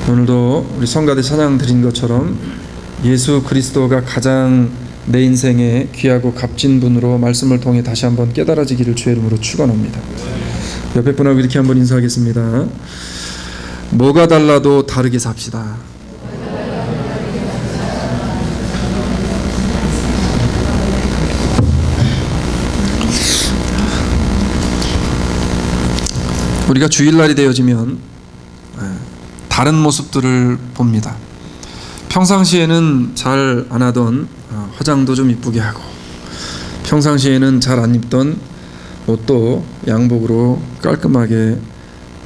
오늘도 우리 성가대 찬양 드린 것처럼 예수 그리스도가 가장 내 인생에 귀하고 값진 분으로 말씀을 통해 다시 한번 깨달아지기를 주의 이름으로 축원합니다. 옆에 분하고 이렇게 한번 인사하겠습니다. 뭐가 달라도 다르게 삽시다. 우리가 주일날이 되어지면 다른 모습들을 봅니다. 평상시에는 잘 안 하던 화장도 좀 이쁘게 하고, 평상시에는 잘 안 입던 옷도 양복으로 깔끔하게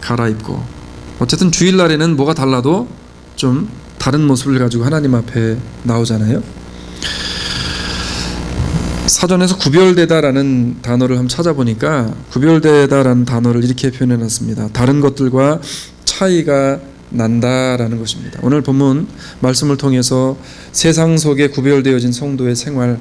갈아입고, 어쨌든 주일날에는 뭐가 달라도 좀 다른 모습을 가지고 하나님 앞에 나오잖아요. 사전에서 구별되다라는 단어를 한번 찾아보니까 구별되다라는 단어를 이렇게 표현해놨습니다. 다른 것들과 차이가 난다라는 것입니다. 오늘 본문 말씀을 통해서 세상 속에 구별되어진 성도의 생활,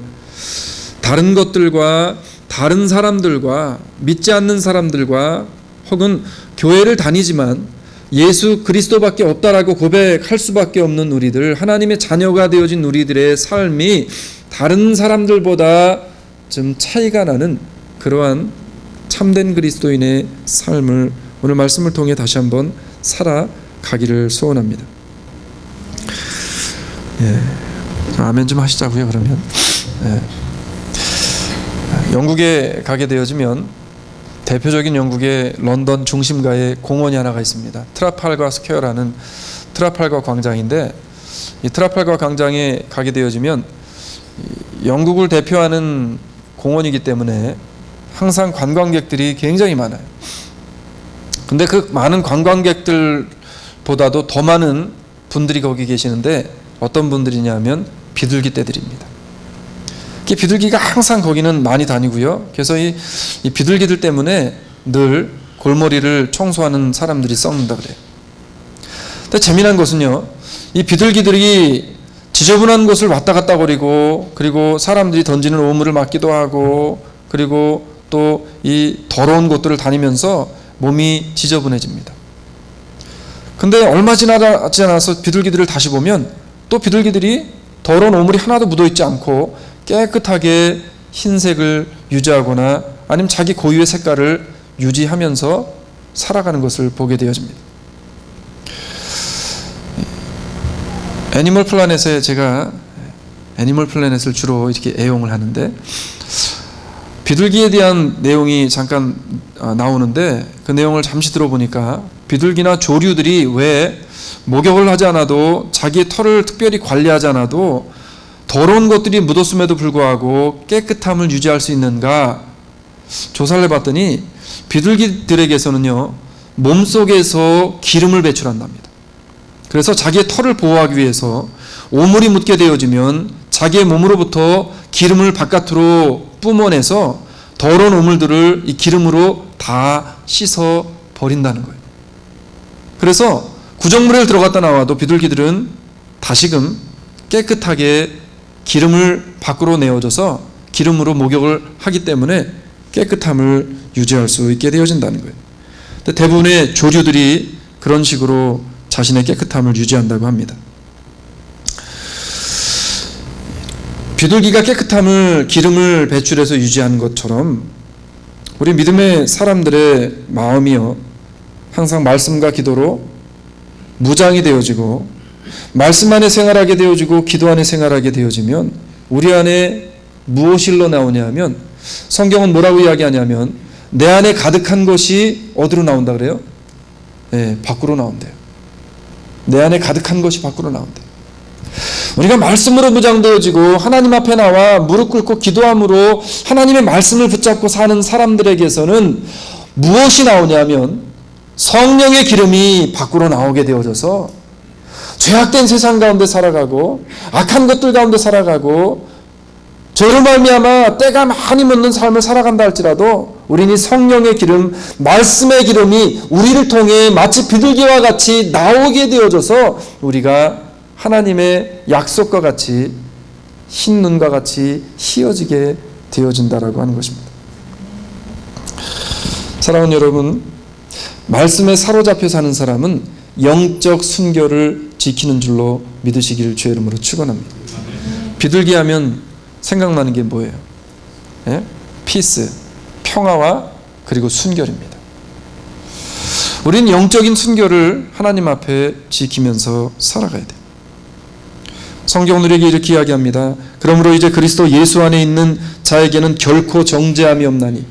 다른 것들과 다른 사람들과 믿지 않는 사람들과 혹은 교회를 다니지만 예수 그리스도밖에 없다라고 고백할 수밖에 없는 우리들, 하나님의 자녀가 되어진 우리들의 삶이 다른 사람들보다 좀 차이가 나는 그러한 참된 그리스도인의 삶을 오늘 말씀을 통해 다시 한번 살아가기를 소원합니다. 아멘 좀 하시자고요. 그러면 영국에 가게 되어지면 대표적인 영국의 런던 중심가에 공원이 하나가 있습니다. 트라팔가 스퀘어라는 트라팔가 광장인데, 이 트라팔가 광장에 가게 되어지면 영국을 대표하는 공원이기 때문에 항상 관광객들이 굉장히 많아요. 근데 그 많은 관광객들보다도 더 많은 분들이 거기 계시는데, 어떤 분들이냐면 비둘기 떼들입니다. 비둘기가 항상 거기는 많이 다니고요. 그래서 이 비둘기들 때문에 늘 골머리를 청소하는 사람들이 썩는다 그래요. 근데 재미난 것은요, 이 비둘기들이 지저분한 곳을 왔다 갔다 거리고, 그리고 사람들이 던지는 오물을 맞기도 하고, 그리고 또 이 더러운 곳들을 다니면서 몸이 지저분해집니다. 근데 얼마 지나지 않아서 비둘기들을 다시 보면 또 비둘기들이 더러운 오물이 하나도 묻어있지 않고 깨끗하게 흰색을 유지하거나 아니면 자기 고유의 색깔을 유지하면서 살아가는 것을 보게 되어집니다. 애니멀 플래닛에 제가 애니멀 플래닛을 주로 이렇게 애용을 하는데, 비둘기에 대한 내용이 잠깐 나오는데, 그 내용을 잠시 들어보니까 비둘기나 조류들이 왜 목욕을 하지 않아도, 자기의 털을 특별히 관리하지 않아도 더러운 것들이 묻었음에도 불구하고 깨끗함을 유지할 수 있는가 조사를 해봤더니, 비둘기들에게서는요, 몸속에서 기름을 배출한답니다. 그래서 자기의 털을 보호하기 위해서 오물이 묻게 되어지면 자기의 몸으로부터 기름을 바깥으로 뿜어내서 더러운 오물들을 이 기름으로 다 씻어 버린다는 거예요. 그래서 구정물에 들어갔다 나와도 비둘기들은 다시금 깨끗하게 기름을 밖으로 내어줘서 기름으로 목욕을 하기 때문에 깨끗함을 유지할 수 있게 되어진다는 거예요. 근데 대부분의 조류들이 그런 식으로 자신의 깨끗함을 유지한다고 합니다. 비둘기가 깨끗함을, 기름을 배출해서 유지하는 것처럼 우리 믿음의 사람들의 마음이요, 항상 말씀과 기도로 무장이 되어지고, 말씀 안에 생활하게 되어지고 기도 안에 생활하게 되어지면 우리 안에 무엇이 흘러나오냐 하면, 성경은 뭐라고 이야기하냐면 내 안에 가득한 것이 어디로 나온다 그래요? 밖으로 나온대요. 내 안에 가득한 것이 밖으로 나온대요. 우리가 말씀으로 무장되어지고 하나님 앞에 나와 무릎 꿇고 기도함으로 하나님의 말씀을 붙잡고 사는 사람들에게서는 무엇이 나오냐면 성령의 기름이 밖으로 나오게 되어져서 죄악된 세상 가운데 살아가고 악한 것들 가운데 살아가고 죄로 말미암아 때가 많이 묻는 삶을 살아간다 할지라도 우리는 성령의 기름, 말씀의 기름이 우리를 통해 마치 비둘기와 같이 나오게 되어져서 우리가 하나님의 약속과 같이 흰 눈과 같이 희어지게 되어진다라고 하는 것입니다. 사랑하는 여러분, 말씀에 사로잡혀 사는 사람은 영적 순결을 지키는 줄로 믿으시기를 주의 이름으로 축원합니다. 비둘기하면 생각나는 게 뭐예요? 예? 피스, 평화와 그리고 순결입니다. 우리는 영적인 순결을 하나님 앞에 지키면서 살아가야 돼요. 성경은 우리에게 이렇게 이야기합니다. 그러므로 이제 그리스도 예수 안에 있는 자에게는 결코 정죄함이 없나니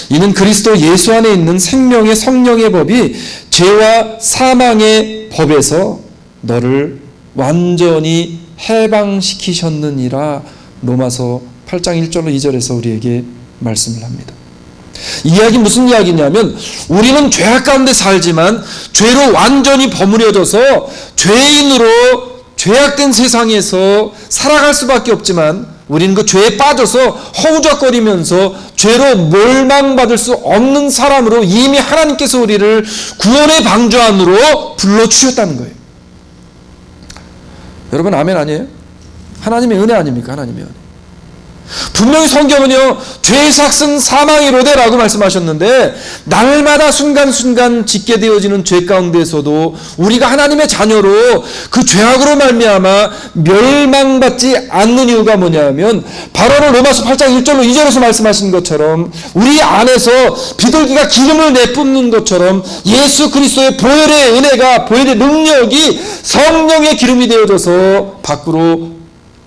이는 그리스도 예수 안에 있는 생명의 성령의 법이 죄와 사망의 법에서 너를 완전히 해방시키셨느니라. 로마서 8장 1절로 2절에서 우리에게 말씀을 합니다. 이 이야기 무슨 이야기냐면 우리는 죄악 가운데 살지만 죄로 완전히 버무려져서 죄인으로 죄악된 세상에서 살아갈 수밖에 없지만 우리는 그 죄에 빠져서 허우적거리면서 죄로 멸망받을 수 없는 사람으로 이미 하나님께서 우리를 구원의 방주 안으로 불러주셨다는 거예요. 여러분 아멘 아니에요? 하나님의 은혜 아닙니까? 하나님의 은혜. 분명히 성경은요 죄의 삭은 사망이로되라고 말씀하셨는데 날마다 순간순간 짓게 되어지는 죄 가운데서도 우리가 하나님의 자녀로 그 죄악으로 말미암아 멸망받지 않는 이유가 뭐냐면 바로 로마서 8장 1절로 2절에서 말씀하신 것처럼 우리 안에서 비둘기가 기름을 내뿜는 것처럼 예수 그리스도의 보혈의 은혜가 보혈의 능력이 성령의 기름이 되어져서 밖으로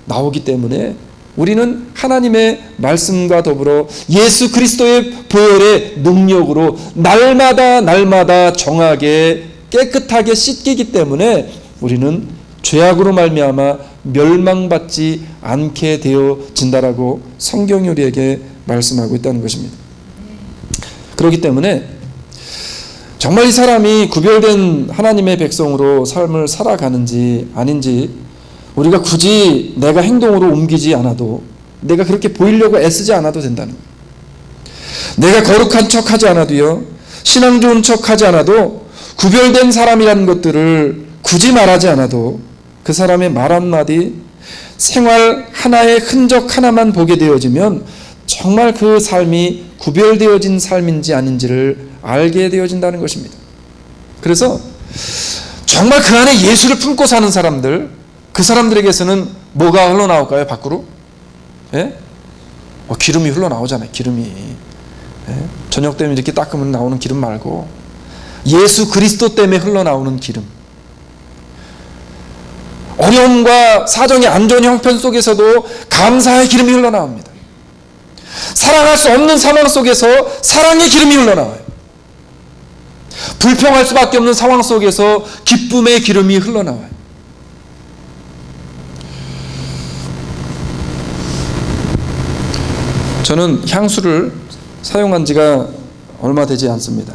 나오기 때문에 우리는 하나님의 말씀과 더불어 예수 그리스도의 보혈의 능력으로 날마다 정하게 깨끗하게 씻기기 때문에 우리는 죄악으로 말미암아 멸망받지 않게 되어진다라고 성경이 우리에게 말씀하고 있다는 것입니다. 그렇기 때문에 정말 이 사람이 구별된 하나님의 백성으로 삶을 살아가는지 아닌지 우리가 굳이 내가 행동으로 옮기지 않아도 내가 그렇게 보이려고 애쓰지 않아도 된다는 거예요. 내가 거룩한 척하지 않아도요 신앙 좋은 척하지 않아도 구별된 사람이라는 것들을 굳이 말하지 않아도 그 사람의 말 한마디 생활 하나의 흔적 하나만 보게 되어지면 정말 그 삶이 구별되어진 삶인지 아닌지를 알게 되어진다는 것입니다. 그래서 정말 그 안에 예수를 품고 사는 사람들 그 사람들에게서는 뭐가 흘러나올까요? 밖으로? 예? 기름이 흘러나오잖아요. 기름이. 예? 저녁 때문에 이렇게 닦으면 나오는 기름 말고 예수 그리스도 때문에 흘러나오는 기름. 어려움과 사정의 안 좋은 형편 속에서도 감사의 기름이 흘러나옵니다. 사랑할 수 없는 상황 속에서 사랑의 기름이 흘러나와요. 불평할 수밖에 없는 상황 속에서 기쁨의 기름이 흘러나와요. 저는 향수를 사용한 지가 얼마 되지 않습니다.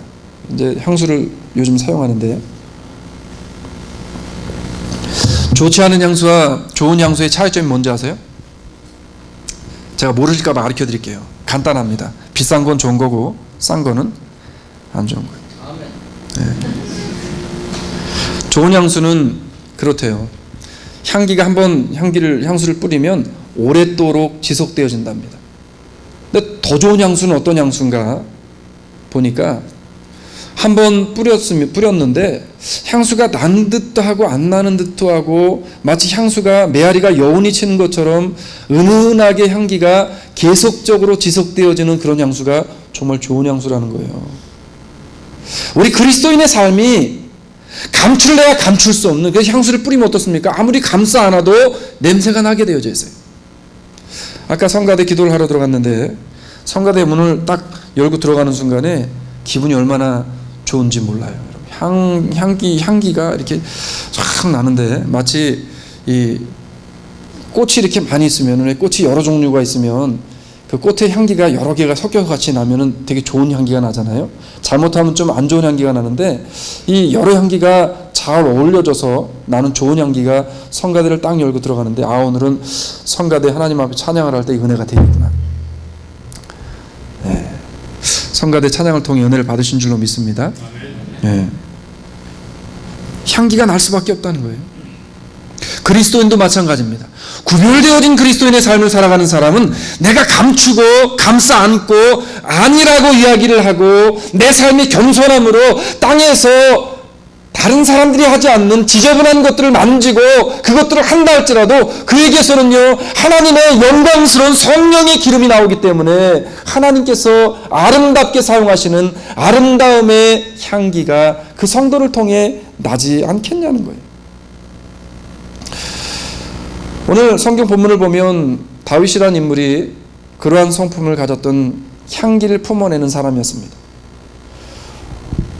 이제 향수를 요즘 사용하는데 좋지 않은 향수와 좋은 향수의 차이점이 뭔지 아세요? 제가 모르실까 봐 가르쳐 드릴게요. 간단합니다. 비싼 건 좋은 거고 싼 거는 안 좋은 거예요. 네. 좋은 향수는 그렇대요. 향기가 한번 향수를 뿌리면 오랫도록 지속되어진답니다. 근데 더 좋은 향수는 어떤 향수인가 보니까 한번 뿌렸는데 향수가 나는 듯도 하고 안 나는 듯도 하고 마치 향수가 메아리가 여운이 치는 것처럼 은은하게 향기가 계속적으로 지속되어지는 그런 향수가 정말 좋은 향수라는 거예요. 우리 그리스도인의 삶이 감출래야 감출 수 없는 그 향수를 뿌리면 어떻습니까? 아무리 감싸 안아도 냄새가 나게 되어져 있어요. 아까 성가대 기도를 하러 들어갔는데 성가대 문을 딱 열고 들어가는 순간에 기분이 얼마나 좋은지 몰라요. 향기가 이렇게 쫙 나는데 마치 이 꽃이 이렇게 많이 있으면 꽃이 여러 종류가 있으면 그 꽃의 향기가 여러 개가 섞여서 같이 나면은 되게 좋은 향기가 나잖아요. 잘못하면 좀 안 좋은 향기가 나는데 이 여러 향기가 잘 어울려져서 나는 좋은 향기가 성가대를 딱 열고 들어가는데 오늘은 성가대 하나님 앞에 찬양을 할 때 은혜가 되겠구나. 네. 성가대 찬양을 통해 은혜를 받으신 줄로 믿습니다. 네. 향기가 날 수밖에 없다는 거예요. 그리스도인도 마찬가지입니다. 구별되어진 그리스도인의 삶을 살아가는 사람은 내가 감추고 감싸 안고 아니라고 이야기를 하고 내 삶이 겸손함으로 땅에서 다른 사람들이 하지 않는 지저분한 것들을 만지고 그것들을 한다 할지라도 그에게서는요 하나님의 영광스러운 성령의 기름이 나오기 때문에 하나님께서 아름답게 사용하시는 아름다움의 향기가 그 성도를 통해 나지 않겠냐는 거예요. 오늘 성경 본문을 보면 다윗이라는 인물이 그러한 성품을 가졌던 향기를 품어내는 사람이었습니다.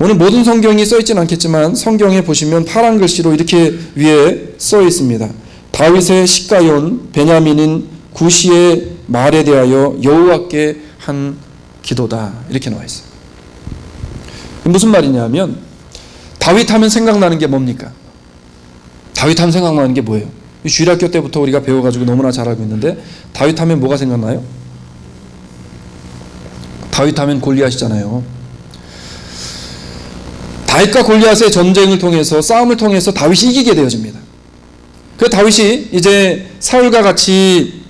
오늘 모든 성경이 써있진 않겠지만 성경에 보시면 파란 글씨로 이렇게 위에 써 있습니다. 다윗의 시가온 베냐민인 구시의 말에 대하여 여호와께 한 기도다, 이렇게 나와 있어요. 무슨 말이냐면 다윗 하면 생각나는 게 뭡니까? 다윗 하면 생각나는 게 뭐예요? 주일학교 때부터 우리가 배워가지고 너무나 잘 알고 있는데 다윗 하면 뭐가 생각나요? 다윗 하면 골리앗이잖아요. 다윗과 골리앗의 전쟁을 통해서 싸움을 통해서 다윗이 이기게 되어집니다. 그 다윗이 이제 사울과 같이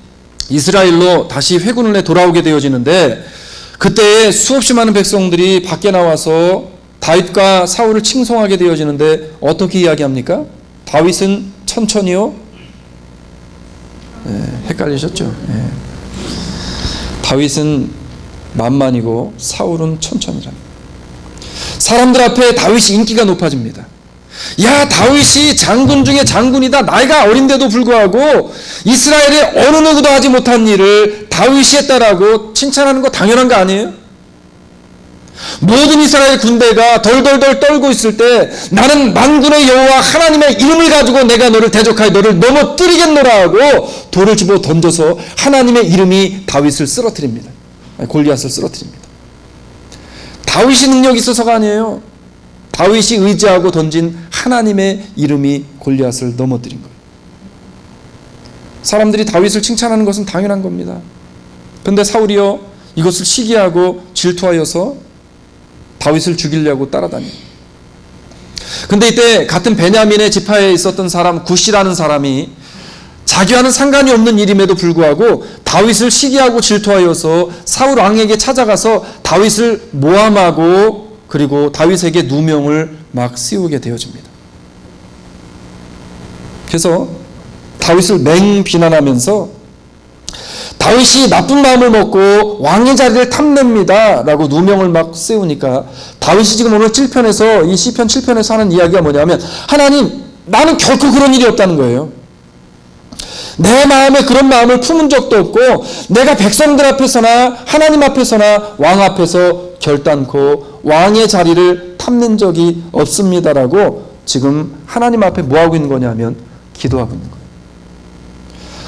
이스라엘로 다시 회군을 내 돌아오게 되어지는데 그때 수없이 많은 백성들이 밖에 나와서 다윗과 사울을 칭송하게 되어지는데 어떻게 이야기합니까? 다윗은 천천히요? 헷갈리셨죠? 다윗은 만만이고 사울은 천천히라. 사람들 앞에 다윗이 인기가 높아집니다. 야, 다윗이 장군 중에 장군이다. 나이가 어린데도 불구하고 이스라엘의 어느 누구도 하지 못한 일을 다윗이 했다라고 칭찬하는 거 당연한 거 아니에요? 모든 이스라엘 군대가 덜덜덜 떨고 있을 때 나는 만군의 여호와 하나님의 이름을 가지고 내가 너를 대적하여 너를 넘어뜨리겠노라 하고 돌을 집어 던져서 하나님의 이름이 다윗을 쓰러뜨립니다. 골리앗을 쓰러뜨립니다. 다윗이 능력이 있어서가 아니에요. 다윗이 의지하고 던진 하나님의 이름이 골리앗을 넘어뜨린 거예요. 사람들이 다윗을 칭찬하는 것은 당연한 겁니다. 그런데 사울이요 이것을 시기하고 질투하여서 다윗을 죽이려고 따라다녀요. 근데 이때 같은 베냐민의 지파에 있었던 사람 굿이라는 사람이 자기와는 상관이 없는 일임에도 불구하고 다윗을 시기하고 질투하여서 사울 왕에게 찾아가서 다윗을 모함하고 그리고 다윗에게 누명을 막 씌우게 되어집니다. 그래서 다윗을 맹비난하면서 다윗이 나쁜 마음을 먹고 왕의 자리를 탐냅니다 라고 누명을 막 씌우니까 다윗이 지금 오늘 7편에서 이 시편 7편에서 하는 이야기가 뭐냐면 하나님 나는 결코 그런 일이 없다는 거예요. 내 마음에 그런 마음을 품은 적도 없고 내가 백성들 앞에서나 하나님 앞에서나 왕 앞에서 결단코 왕의 자리를 탐낸 적이 없습니다라고 지금 하나님 앞에 뭐하고 있는 거냐면 기도하고 있는 거예요.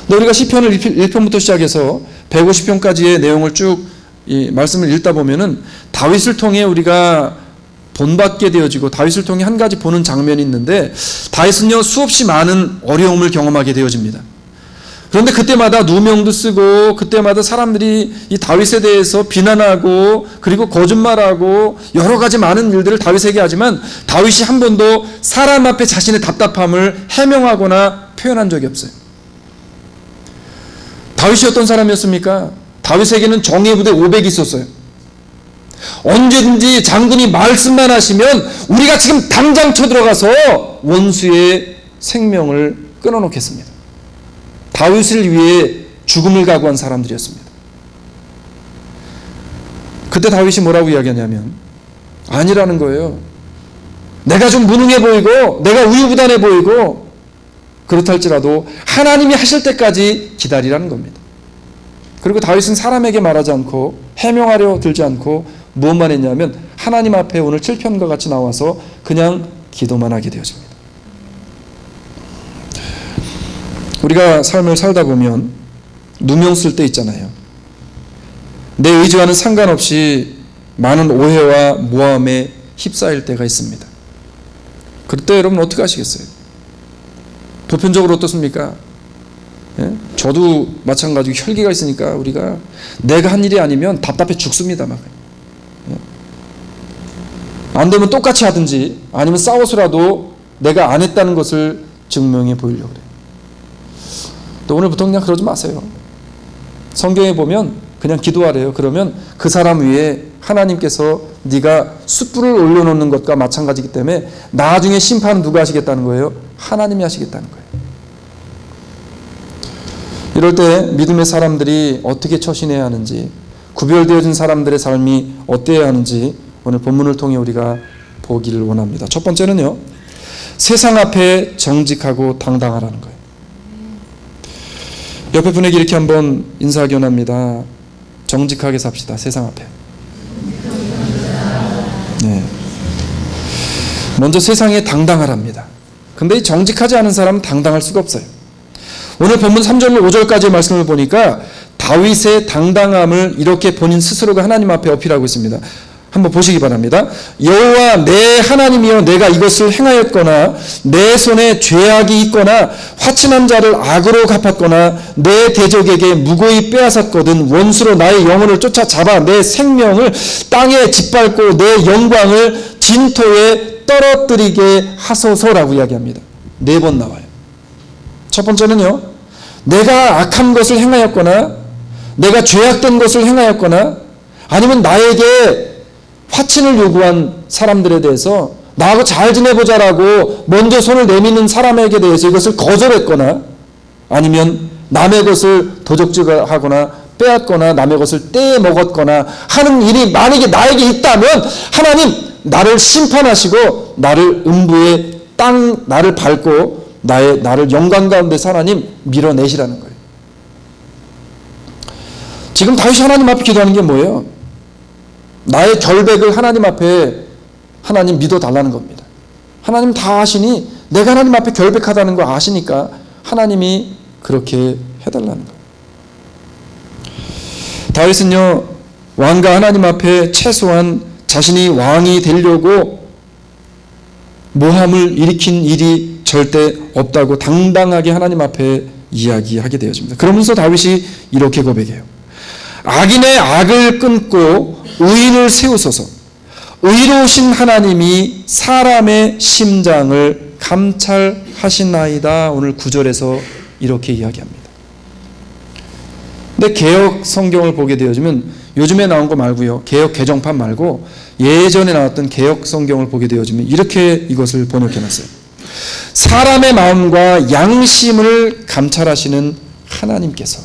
근데 우리가 시편을 1편부터 시작해서 150편까지의 내용을 쭉 이 말씀을 읽다 보면은 다윗을 통해 우리가 본받게 되어지고 다윗을 통해 한 가지 보는 장면이 있는데 다윗은요 수없이 많은 어려움을 경험하게 되어집니다. 그런데 그때마다 누명도 쓰고 그때마다 사람들이 이 다윗에 대해서 비난하고 그리고 거짓말하고 여러 가지 많은 일들을 다윗에게 하지만 다윗이 한 번도 사람 앞에 자신의 답답함을 해명하거나 표현한 적이 없어요. 다윗이 어떤 사람이었습니까? 다윗에게는 정예 부대 500이 있었어요. 언제든지 장군이 말씀만 하시면 우리가 지금 당장 쳐들어가서 원수의 생명을 끊어놓겠습니다. 다윗을 위해 죽음을 각오한 사람들이었습니다. 그때 다윗이 뭐라고 이야기하냐면 아니라는 거예요. 내가 좀 무능해 보이고 내가 우유부단해 보이고 그렇다 할지라도 하나님이 하실 때까지 기다리라는 겁니다. 그리고 다윗은 사람에게 말하지 않고 해명하려 들지 않고 무엇만 했냐면 하나님 앞에 오늘 7편과 같이 나와서 그냥 기도만 하게 되어집니다. 우리가 삶을 살다 보면 누명 쓸 때 있잖아요. 내 의지와는 상관없이 많은 오해와 모함에 휩싸일 때가 있습니다. 그때 여러분 어떻게 하시겠어요? 보편적으로 어떻습니까? 예? 저도 마찬가지로 혈기가 있으니까 우리가 내가 한 일이 아니면 답답해 죽습니다. 막. 예? 안 되면 똑같이 하든지 아니면 싸워서라도 내가 안 했다는 것을 증명해 보이려고 그래요. 또 오늘부터 그냥 그러지 마세요. 성경에 보면 그냥 기도하래요. 그러면 그 사람 위에 하나님께서 네가 숯불을 올려놓는 것과 마찬가지이기 때문에 나중에 심판은 누가 하시겠다는 거예요? 하나님이 하시겠다는 거예요. 이럴 때 믿음의 사람들이 어떻게 처신해야 하는지, 구별되어진 사람들의 삶이 어때야 하는지 오늘 본문을 통해 우리가 보기를 원합니다. 첫 번째는요, 세상 앞에 정직하고 당당하라는 거예요. 옆에 분에게 이렇게 한번 인사하기 원합니다. 정직하게 삽시다. 세상 앞에. 네. 먼저 세상에 당당하랍니다. 근데 이 정직하지 않은 사람은 당당할 수가 없어요. 오늘 본문 3절로 5절까지의 말씀을 보니까 다윗의 당당함을 이렇게 본인 스스로가 하나님 앞에 어필하고 있습니다. 한번 보시기 바랍니다. 여호와 내 하나님이여, 내가 이것을 행하였거나 내 손에 죄악이 있거나 화친한 자를 악으로 갚았거나 내 대적에게 무고히 빼앗았거든 원수로 나의 영혼을 쫓아잡아 내 생명을 땅에 짓밟고 내 영광을 진토에 떨어뜨리게 하소서라고 이야기합니다. 4번 나와요. 첫 번째는요, 내가 악한 것을 행하였거나 내가 죄악된 것을 행하였거나 아니면 나에게 화친을 요구한 사람들에 대해서 나하고 잘 지내보자라고 먼저 손을 내미는 사람에게 대해서 이것을 거절했거나 아니면 남의 것을 도적질하거나 빼앗거나 남의 것을 떼먹었거나 하는 일이 만약에 나에게 있다면 하나님 나를 심판하시고 나를 음부의 나를 밟고 나를 영광 가운데서 하나님 밀어내시라는 거예요. 지금 다윗이 하나님 앞에 기도하는 게 뭐예요? 나의 결백을 하나님 앞에 하나님 믿어달라는 겁니다. 하나님 다 아시니 내가 하나님 앞에 결백하다는 거 아시니까 하나님이 그렇게 해달라는 거예요. 다윗은요, 왕과 하나님 앞에 최소한 자신이 왕이 되려고 모함을 일으킨 일이 절대 없다고 당당하게 하나님 앞에 이야기하게 되어집니다. 그러면서 다윗이 이렇게 고백해요. 악인의 악을 끊고 의인을 세우소서. 의로우신 하나님이 사람의 심장을 감찰하시나이다. 오늘 9절에서 이렇게 이야기합니다. 근데 개역 성경을 보게 되어지면 요즘에 나온 거 말고요, 개역 개정판 말고 예전에 나왔던 개역 성경을 보게 되어지면 이렇게 이것을 번역해놨어요. 사람의 마음과 양심을 감찰하시는 하나님께서,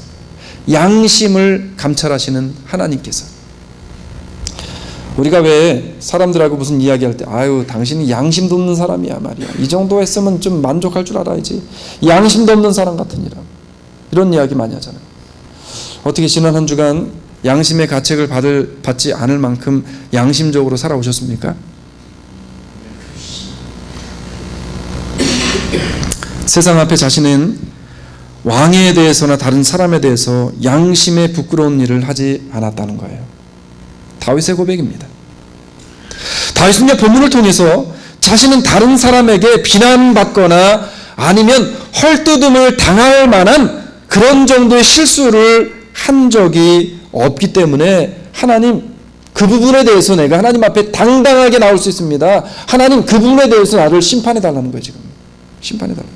양심을 감찰하시는 하나님께서. 우리가 왜 사람들하고 무슨 이야기할 때 아유 당신이 양심도 없는 사람이야 말이야, 이 정도 했으면 좀 만족할 줄 알아야지, 양심도 없는 사람 같으니라, 이런 이야기 많이 하잖아요. 어떻게 지난 한 주간 양심의 가책을 받지 않을 만큼 양심적으로 살아오셨습니까? 세상 앞에 자신은 왕에 대해서나 다른 사람에 대해서 양심에 부끄러운 일을 하지 않았다는 거예요. 다윗의 고백입니다. 다윗은 본문을 통해서 자신은 다른 사람에게 비난받거나 아니면 헐뜯음을 당할 만한 그런 정도의 실수를 한 적이 없기 때문에 하나님 그 부분에 대해서 내가 하나님 앞에 당당하게 나올 수 있습니다. 하나님 그 부분에 대해서 나를 심판해 달라는 거예요. 지금 심판해 달라.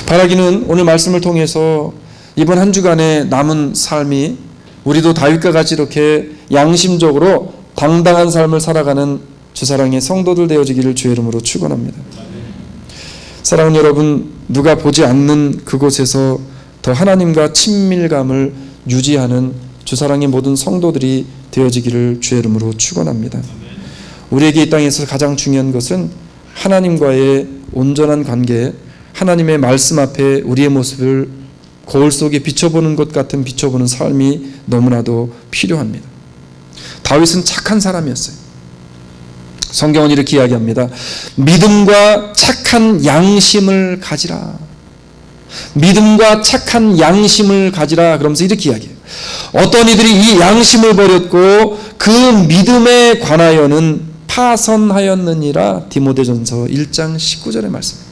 바라기는 오늘 말씀을 통해서 이번 한 주간의 남은 삶이 우리도 다윗과 같이 이렇게 양심적으로 당당한 삶을 살아가는 주사랑의 성도들 되어지기를 주의 이름으로 축원합니다. 사랑하는 여러분, 누가 보지 않는 그곳에서 더 하나님과 친밀감을 유지하는 주사랑의 모든 성도들이 되어지기를 주의 이름으로 축원합니다. 우리에게 이 땅에서 가장 중요한 것은 하나님과의 온전한 관계, 하나님의 말씀 앞에 우리의 모습을 거울 속에 비춰보는 것 같은 비춰보는 삶이 너무나도 필요합니다. 다윗은 착한 사람이었어요. 성경은 이렇게 이야기합니다. 믿음과 착한 양심을 가지라. 믿음과 착한 양심을 가지라. 그러면서 이렇게 이야기해요. 어떤 이들이 이 양심을 버렸고 그 믿음에 관하여는 파선하였느니라. 디모데전서 1장 19절의 말씀입니다.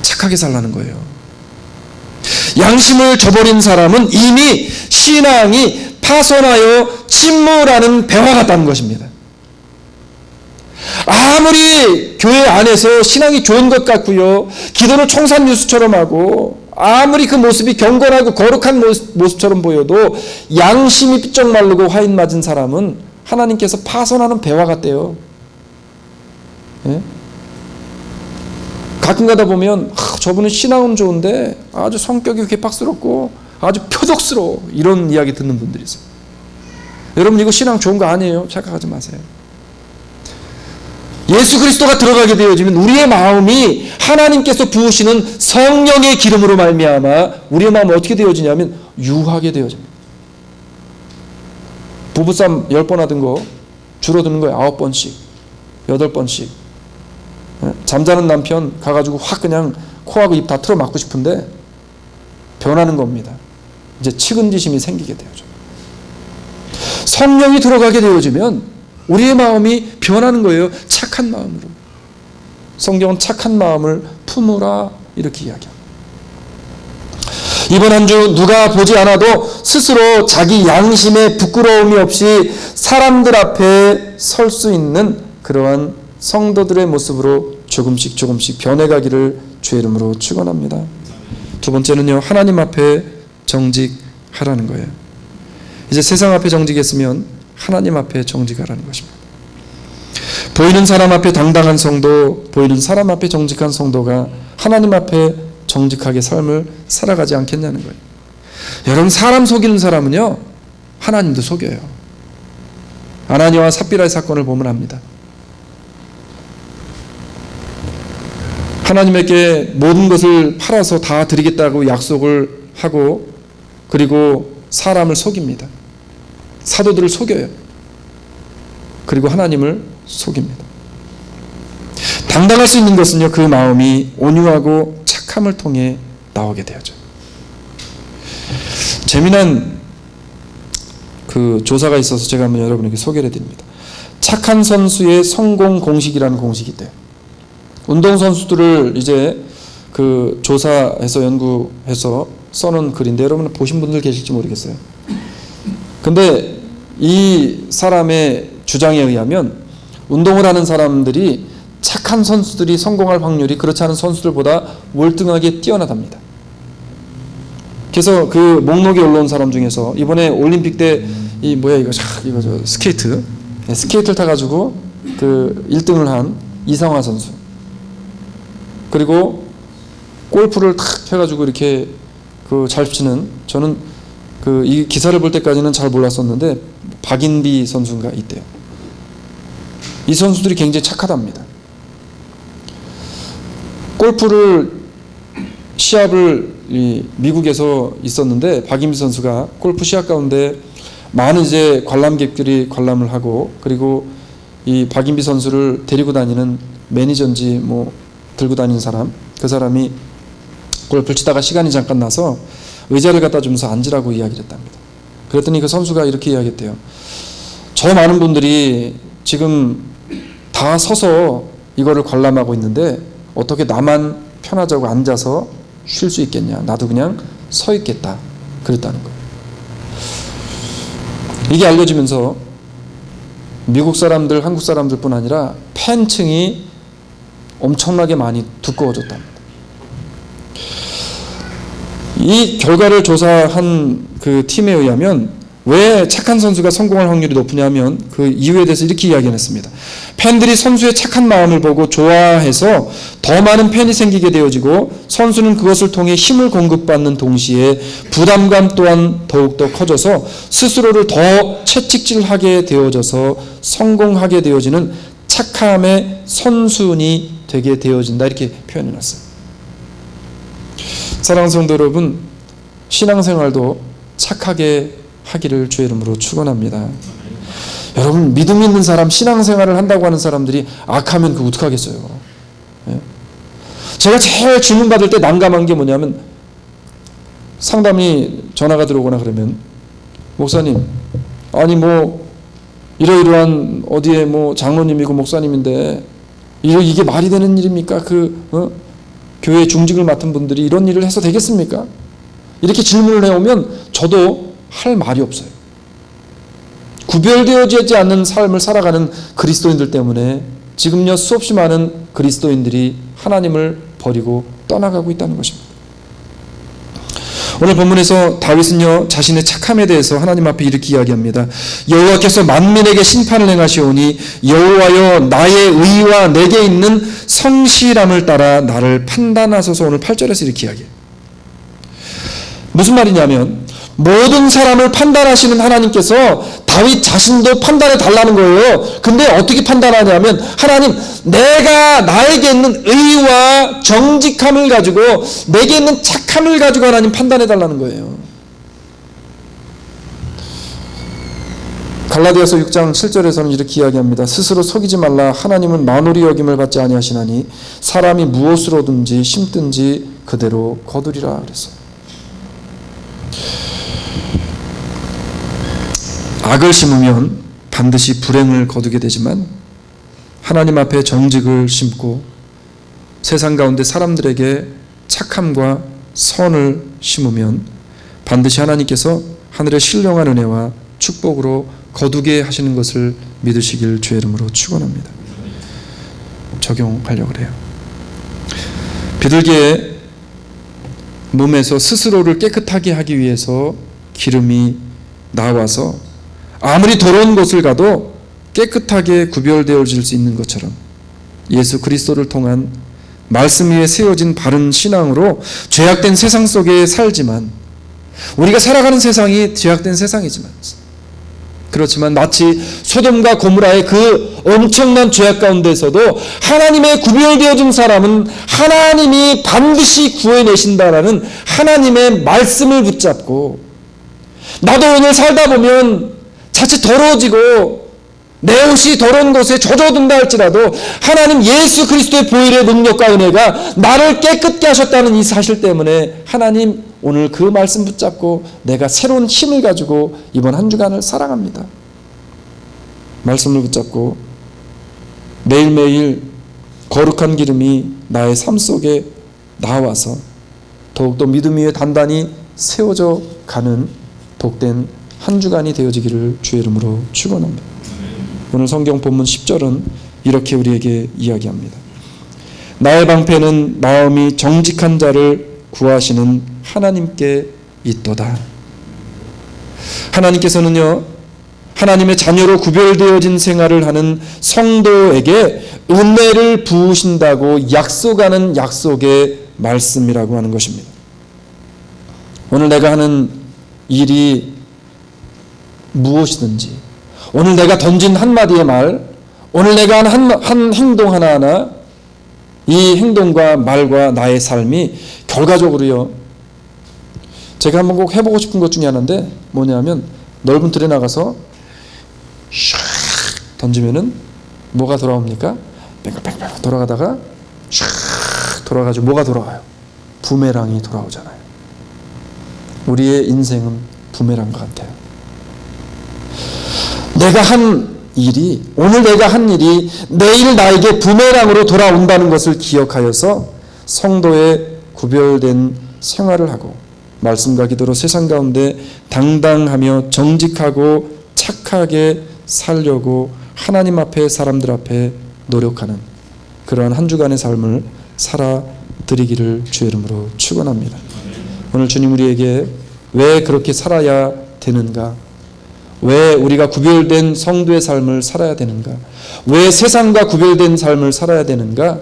착하게 살라는 거예요. 양심을 저버린 사람은 이미 신앙이 파손하여 침몰하는 배와 같다는 것입니다. 아무리 교회 안에서 신앙이 좋은 것 같고요, 기도를 청산유수처럼 하고 아무리 그 모습이 경건하고 거룩한 모습처럼 보여도 양심이 삐쩍 마르고 화인 맞은 사람은 하나님께서 파손하는 배와 같대요. 예? 가끔 가다 보면 저분은 신앙은 좋은데 아주 성격이 개팍스럽고 아주 표독스러워, 이런 이야기 듣는 분들이 있어요. 여러분, 이거 신앙 좋은 거 아니에요. 착각하지 마세요. 예수 그리스도가 들어가게 되어지면 우리의 마음이 하나님께서 부으시는 성령의 기름으로 말미암아 우리의 마음은 어떻게 되어지냐면 유하게 되어집니다. 부부싸움 10번 하던 거 줄어드는 거예요. 9번씩 8번씩. 잠자는 남편 가가지고 확 그냥 코하고 입 다 틀어 막고 싶은데 변하는 겁니다. 이제 측은지심이 생기게 되어져. 성령이 들어가게 되어지면 우리의 마음이 변하는 거예요. 착한 마음으로. 성경은 착한 마음을 품으라 이렇게 이야기합니다. 이번 한 주 누가 보지 않아도 스스로 자기 양심에 부끄러움이 없이 사람들 앞에 설 수 있는 그러한 성도들의 모습으로 조금씩 변해가기를 주의 이름으로 축원합니다. 두 번째는요, 하나님 앞에 정직하라는 거예요. 이제 세상 앞에 정직했으면 하나님 앞에 정직하라는 것입니다. 보이는 사람 앞에 당당한 성도, 보이는 사람 앞에 정직한 성도가 하나님 앞에 정직하게 삶을 살아가지 않겠냐는 거예요. 여러분, 사람 속이는 사람은요, 하나님도 속여요. 아나니아와 삽비라의 사건을 보면 압니다. 하나님에게 모든 것을 팔아서 다 드리겠다고 약속을 하고, 그리고 사람을 속입니다. 사도들을 속여요. 그리고 하나님을 속입니다. 당당할 수 있는 것은요, 그 마음이 온유하고 착함을 통해 나오게 되어져요. 재미난 그 조사가 있어서 제가 한번 여러분에게 소개를 해드립니다. 착한 선수의 성공 공식이라는 공식이 있대요. 운동선수들을 이제 그 조사해서 연구해서 써놓은 글인데 여러분 보신 분들 계실지 모르겠어요. 근데 이 사람의 주장에 의하면 운동을 하는 사람들이 착한 선수들이 성공할 확률이 그렇지 않은 선수들보다 월등하게 뛰어나답니다. 그래서 그 목록에 올라온 사람 중에서 이번에 올림픽 때 이 뭐야 이거 저 스케이트를 타가지고 그 1등을 한 이상화 선수, 그리고 골프를 탁 해가지고 이렇게 그 잘 치는, 저는 그 이 기사를 볼 때까지는 잘 몰랐었는데 박인비 선수가 있대요. 이 선수들이 굉장히 착하답니다. 골프를 시합을 미국에서 있었는데 박인비 선수가 골프 시합 가운데 많은 이제 관람객들이 관람을 하고, 그리고 이 박인비 선수를 데리고 다니는 매니저인지 뭐 들고 다니는 사람, 그 사람이 골프를 치다가 시간이 잠깐 나서 의자를 갖다 주면서 앉으라고 이야기를 했답니다. 그랬더니 그 선수가 이렇게 이야기했대요. 저 많은 분들이 지금 다 서서 이거를 관람하고 있는데 어떻게 나만 편하자고 앉아서 쉴 수 있겠냐. 나도 그냥 서 있겠다. 그랬다는 거예요. 이게 알려지면서 미국 사람들, 한국 사람들뿐 아니라 팬층이 엄청나게 많이 두꺼워졌답니다. 이 결과를 조사한 그 팀에 의하면 왜 착한 선수가 성공할 확률이 높으냐면 그 이유에 대해서 이렇게 이야기했습니다. 팬들이 선수의 착한 마음을 보고 좋아해서 더 많은 팬이 생기게 되어지고, 선수는 그것을 통해 힘을 공급받는 동시에 부담감 또한 더욱더 커져서 스스로를 더 채찍질하게 되어져서 성공하게 되어지는 착함의 선순이 되게 되어진다, 이렇게 표현해놨어요. 사랑하는 성도 여러분, 신앙생활도 착하게 하기를 주의 이름으로 축원합니다. 여러분, 믿음 있는 사람, 신앙생활을 한다고 하는 사람들이 악하면 그 어떡하겠어요. 예? 제가 제일 질문받을 때 난감한 게 뭐냐면, 상담이 전화가 들어오거나 그러면, 목사님, 아니 뭐 이러이러한 어디에 뭐 장로님이고 목사님인데 이게 말이 되는 일입니까? 교회 중직을 맡은 분들이 이런 일을 해서 되겠습니까? 이렇게 질문을 해오면 저도 할 말이 없어요. 구별되어지지 않는 삶을 살아가는 그리스도인들 때문에 지금요 수없이 많은 그리스도인들이 하나님을 버리고 떠나가고 있다는 것입니다. 오늘 본문에서 다윗은요 자신의 착함에 대해서 하나님 앞에 이렇게 이야기합니다. 여호와께서 만민에게 심판을 행하시오니 여호와여 나의 의와 내게 있는 성실함을 따라 나를 판단하소서. 오늘 8절에서 이렇게 이야기해요. 무슨 말이냐면 모든 사람을 판단하시는 하나님께서 다윗 자신도 판단해 달라는 거예요. 근데 어떻게 판단하냐면 하나님 내가 나에게 있는 의와 정직함을 가지고 내게 있는 착함을 가지고 하나님 판단해 달라는 거예요. 갈라디아서 6장 7절에서는 이렇게 이야기합니다. 스스로 속이지 말라. 하나님은 만홀히 여김을 받지 아니하시나니 사람이 무엇으로든지 심든지 그대로 거두리라 그랬어요. 악을 심으면 반드시 불행을 거두게 되지만 하나님 앞에 정직을 심고 세상 가운데 사람들에게 착함과 선을 심으면 반드시 하나님께서 하늘의 신령한 은혜와 축복으로 거두게 하시는 것을 믿으시길 주의 이름으로 축원합니다. 적용하려고 그래요. 비둘기의 몸에서 스스로를 깨끗하게 하기 위해서 기름이 나와서 아무리 더러운 곳을 가도 깨끗하게 구별되어질 수 있는 것처럼 예수 그리스도를 통한 말씀 위에 세워진 바른 신앙으로 죄악된 세상 속에 살지만 우리가 살아가는 세상이 죄악된 세상이지만 그렇지만 마치 소돔과 고모라의 그 엄청난 죄악 가운데서도 하나님의 구별되어진 사람은 하나님이 반드시 구해내신다라는 하나님의 말씀을 붙잡고 나도 오늘 살다 보면 자칫 더러워지고 내 옷이 더러운 곳에 젖어든다 할지라도 하나님 예수 그리스도의 보혈의 능력과 은혜가 나를 깨끗게 하셨다는 이 사실 때문에 하나님 오늘 그 말씀 붙잡고 내가 새로운 힘을 가지고 이번 한 주간을 살아갑니다. 말씀을 붙잡고 매일매일 거룩한 기름이 나의 삶 속에 나와서 더욱더 믿음 위에 단단히 세워져 가는 복된 한 주간이 되어지기를 주의 이름으로 축원합니다. 오늘 성경 본문 10절은 이렇게 우리에게 이야기합니다. 나의 방패는 마음이 정직한 자를 구하시는 하나님께 있도다. 하나님께서는요 하나님의 자녀로 구별되어진 생활을 하는 성도에게 은혜를 부으신다고 약속하는 약속의 말씀이라고 하는 것입니다. 오늘 내가 하는 일이 무엇이든지 오늘 내가 던진 한마디의 말, 오늘 내가 한 행동 하나하나 이 행동과 말과 나의 삶이 결과적으로요 제가 한번 꼭 해보고 싶은 것 중에 하나인데 뭐냐면 넓은 틀에 나가서 샥 던지면은 뭐가 돌아옵니까? 뺑글뺑글 돌아가다가 샥 돌아가지고 뭐가 돌아가요? 부메랑이 돌아오잖아요. 우리의 인생은 부메랑 같아요. 내가 한 일이 오늘 내가 한 일이 내일 나에게 부메랑으로 돌아온다는 것을 기억하여서 성도의 구별된 생활을 하고 말씀과 기도로 세상 가운데 당당하며 정직하고 착하게 살려고 하나님 앞에 사람들 앞에 노력하는 그러한 한 주간의 삶을 살아드리기를 주의 이름으로 축원합니다. 오늘 주님 우리에게 왜 그렇게 살아야 되는가? 왜 우리가 구별된 성도의 삶을 살아야 되는가? 왜 세상과 구별된 삶을 살아야 되는가?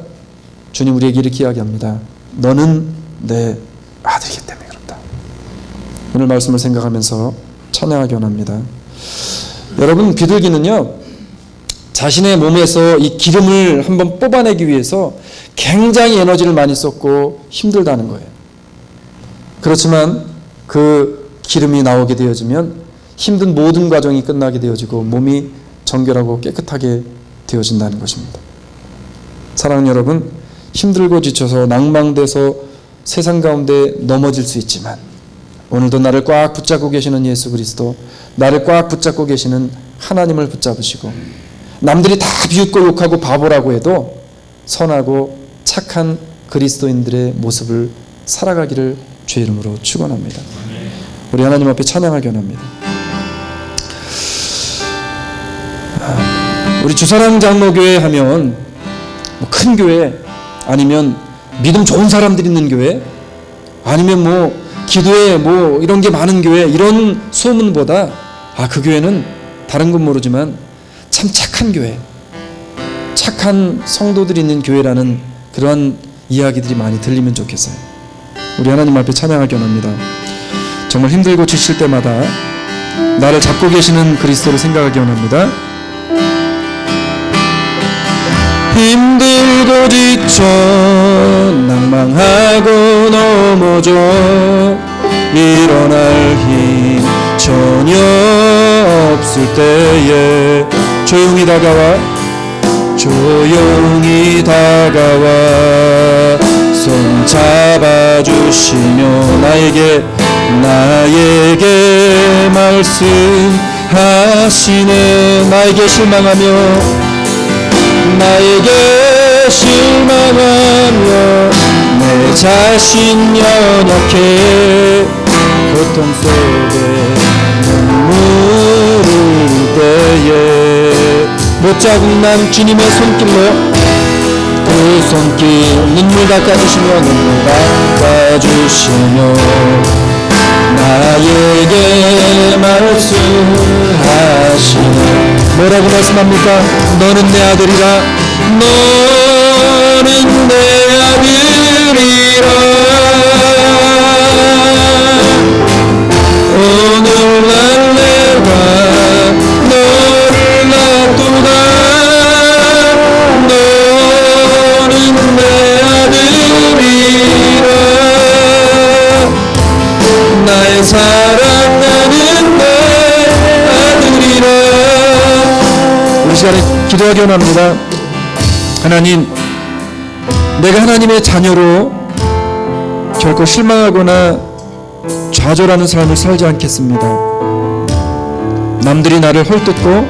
주님 우리에게 이렇게 이야기합니다. 너는 내 아들이기 때문에 그렇다. 오늘 말씀을 생각하면서 찬양하기 원합니다. 여러분 비둘기는요 자신의 몸에서 이 기름을 한번 뽑아내기 위해서 굉장히 에너지를 많이 썼고 힘들다는 거예요. 그렇지만 그 기름이 나오게 되어지면 힘든 모든 과정이 끝나게 되어지고 몸이 정결하고 깨끗하게 되어진다는 것입니다. 사랑하는 여러분, 힘들고 지쳐서 낭망돼서 세상 가운데 넘어질 수 있지만 오늘도 나를 꽉 붙잡고 계시는 예수 그리스도, 나를 꽉 붙잡고 계시는 하나님을 붙잡으시고 남들이 다 비웃고 욕하고 바보라고 해도 선하고 착한 그리스도인들의 모습을 살아가기를 주의 이름으로 축원합니다. 우리 하나님 앞에 찬양하기 원합니다. 우리 주사랑 장로교회 하면 뭐 큰 교회, 아니면 믿음 좋은 사람들이 있는 교회, 아니면 뭐 기도에 뭐 이런 게 많은 교회, 이런 소문보다 그 교회는 다른 건 모르지만 참 착한 교회, 착한 성도들이 있는 교회라는 그러한 이야기들이 많이 들리면 좋겠어요. 우리 하나님 앞에 찬양하기 원합니다. 정말 힘들고 지칠 때마다 나를 잡고 계시는 그리스도를 생각하기 원합니다. 힘들고 지쳐 낭망하고 넘어져 일어날 힘 전혀 없을 때에 조용히 다가와 손 잡아주시며 나에게 말씀하시네. 나에게 실망하며 내 자신 연약해 고통 속에 눈물을 때에 못자국 난 주님의 손길로 그 손길 눈물 닦아주시며 나에게 말씀하시네. 뭐라고 말씀합니까? 너는 내 아들이라. 너는 내 아들이라. 오늘날 내가 너를 놔두다. 너는 내 아들이라. 나의 사랑하는 내 아들이라. 우리 시간에 기도하기 원합니다. 하나님, 내가 하나님의 자녀로 결코 실망하거나 좌절하는 삶을 살지 않겠습니다. 남들이 나를 헐뜯고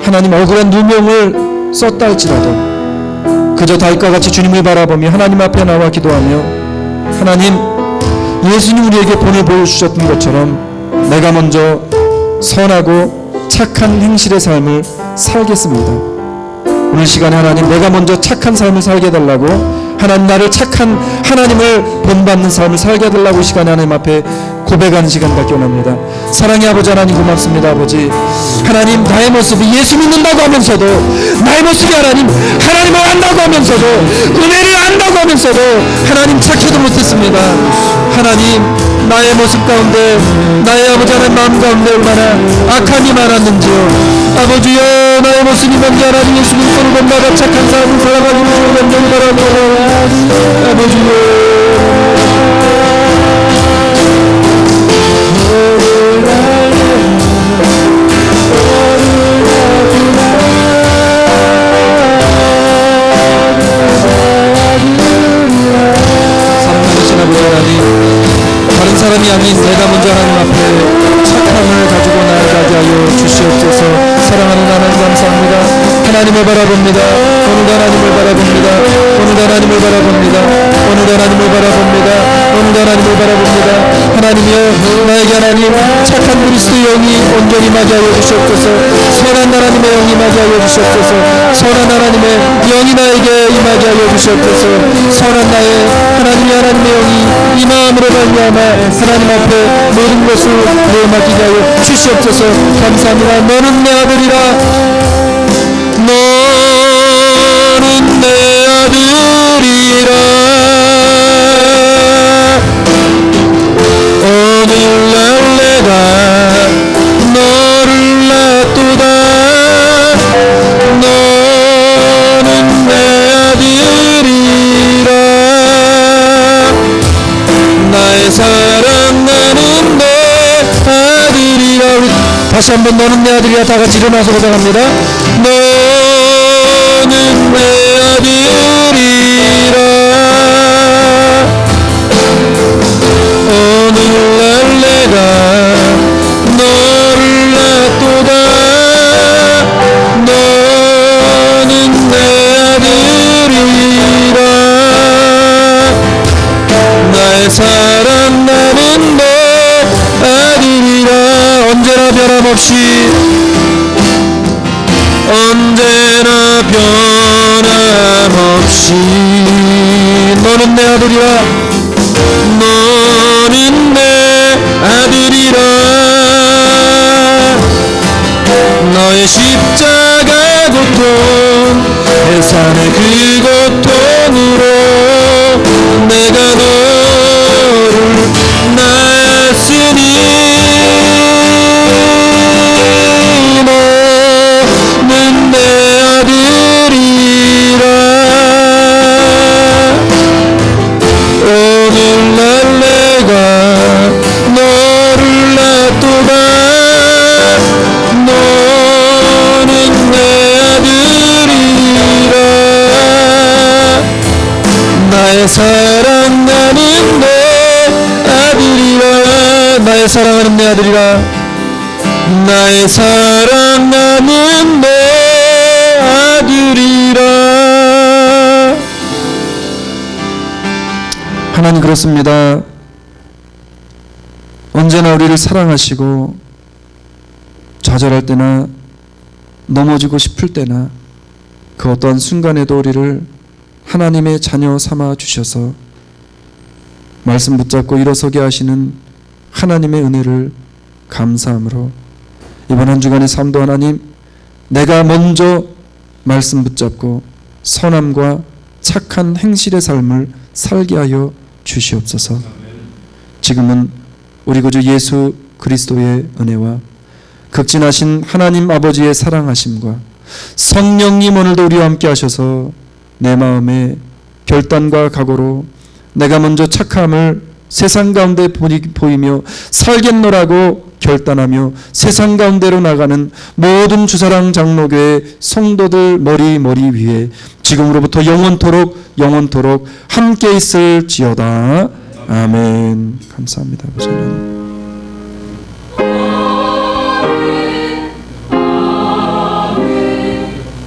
하나님 억울한 누명을 썼다 할지라도 그저 다윗과 같이 주님을 바라보며 하나님 앞에 나와 기도하며, 하나님, 예수님 우리에게 본을 보여주셨던 것처럼 내가 먼저 선하고 착한 행실의 삶을 살겠습니다. 오늘 시간에 하나님, 내가 먼저 착한 삶을 살게 해달라고, 하나님 나를 착한 하나님을 본받는 삶을 살게 해달라고 이 시간에 하나님 앞에 고백하는 시간 갖기 원합니다. 사랑의 아버지 하나님, 고맙습니다. 아버지 하나님, 나의 모습이 예수 믿는다고 하면서도, 나의 모습이 하나님을 안다고 하면서도, 은혜를 안다고 하면서도 하나님 착해도 못했습니다. 하나님, 나의 모습 가운데, 나의 아버지 하나님 마음 가운데 얼마나 악함이 많았는지요. 아버지여, 나의 모습이 먼저 하나님 예수 믿고를 본받아 착한 삶을 살아가기 위해서 간절히 바랍니다. 아버지여, 사랑하신 아버지 하나님, 다른 사람이 아닌 내가 먼저 하나님 앞에 착함을 가지고 나아가게 하여 주시옵소서. 사랑하는 하나님 감사합니다. 하나님을 바라봅니다. 오늘도 하나님을 바라봅니다. 오늘도 하나님을 바라봅니다. 오늘도 하나님을 바라봅니다. 오늘도 하나님을 바라봅니다. 하나님이여, 나에게 하나님 착한 그리스도 영이 온전히 맞이하여 주시옵소서. 선한 하나님의 영이 맞이하여 주시옵소서. 선한 하나님의 영이 나에게 임하게 하여 주시옵소서. 선한 나의 하나님의 영이 이 마음으로 말미암아 하나님 앞에 모든 것을 맡기게 하여 주시옵소서. 감사합니다. 너는 내 아들이라. 너는 내 아들이라. 오늘날 내가 너를 놔두다. 너는 내 아들이라. 나의 사랑하는 내 아들이라. 다시 한번 너는 내 아들이라. 다 같이 일어나서 고백합니다. 너는 내 아들이라. 오늘날 내가 너를 놔두다. 너는 내 아들이라. 나의 사랑하는 내 아들이라. 언제나 변함없이, 언제나 변함없이 아버지, 너는 내 아들이라, 너는 내 아들이라. 너의 십자가 고통, 해산의 그 고통으로 내가 너를 낳았으니 너는 내 아들이라. 오늘날 내가 너를 낳도다. 너는 내 아들이라. 나의 사랑하는 내 아들이라. 나의 사랑하는 내 아들이라. 나의 사랑하는 내 아들이라. 하나님 그렇습니다. 언제나 우리를 사랑하시고 좌절할 때나 넘어지고 싶을 때나 그 어떠한 순간에도 우리를 하나님의 자녀 삼아 주셔서 말씀 붙잡고 일어서게 하시는 하나님의 은혜를 감사함으로 이번 한 주간의 삶도 하나님, 내가 먼저 말씀 붙잡고 선함과 착한 행실의 삶을 살게 하여 주시옵소서. 지금은 우리 구주 예수 그리스도의 은혜와 극진하신 하나님 아버지의 사랑하심과 성령님 오늘도 우리와 함께 하셔서 내 마음에 결단과 각오로 내가 먼저 착함을 세상 가운데 보이며 살겠노라고 결단하며 세상 가운데로 나가는 모든 주사랑 장로교회 성도들 머리 위에 지금으로부터 영원토록 함께 있을지어다. 아멘. 감사합니다. 아버지.